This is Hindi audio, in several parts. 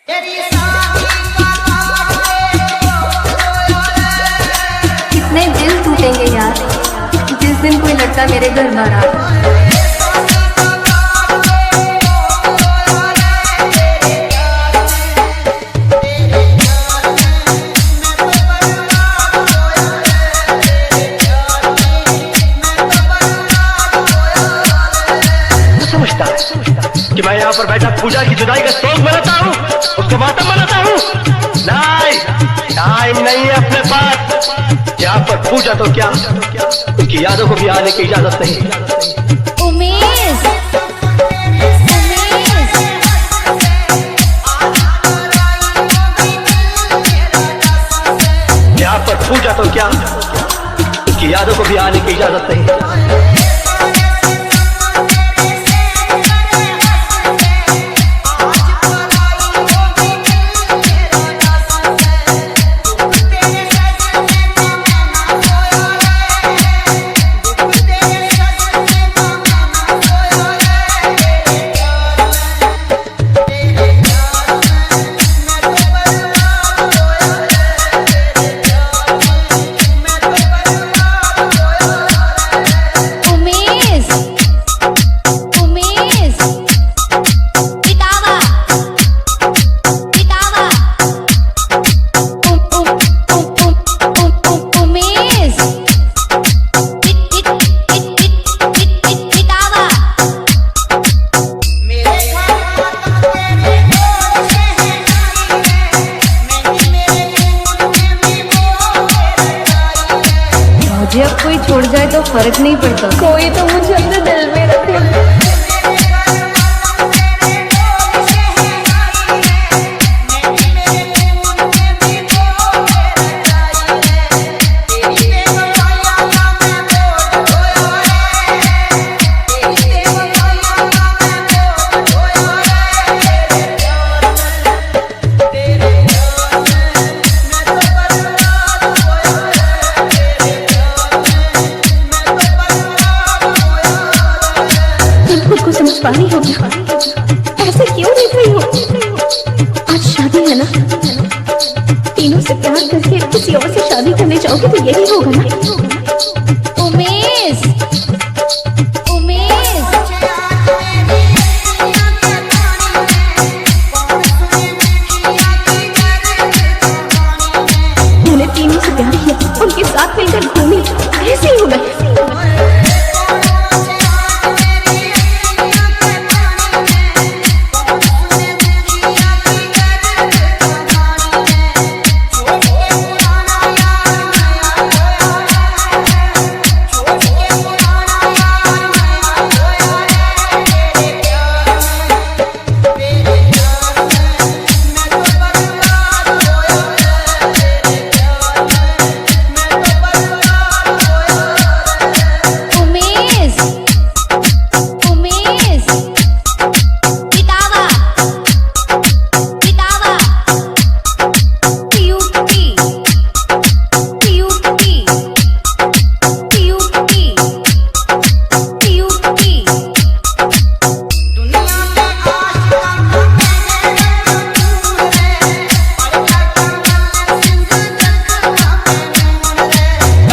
कितने दिल टूटेंगे यार जिस दिन कोई लड़का मेरे घर न रहा। कि मैं यहाँ पर बैठा पूजा की जुदाई का शोक मनाता हूँ, उसको मातम मनाता हूँ। नहीं, टाइम नहीं है अपने पास। यहाँ पर पूजा तो क्या, उसकी यादों को भी आने की इजाजत नहीं। उमेश, यहाँ पर पूजा तो क्या, उसकी यादों को भी आने की इजाजत नहीं। मुझे अब कोई छोड़ जाए तो फर्क नहीं पड़ता, कोई तो मुझे अपने दिल में रखे। समझ पा रही हो क्या? ऐसे क्यों देख रही हो? आज शादी है ना, तीनों से प्यार करके किसी और से शादी करने जाओगे तो यही होगा ना। उमेश, उमेश, मैंने तीनों से प्यार किया, उनके साथ मिलकर घूमी, ऐसे ही होगा।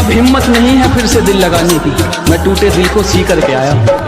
हिम्मत नहीं है फिर से दिल लगाने की, मैं टूटे दिल को सी करके आया।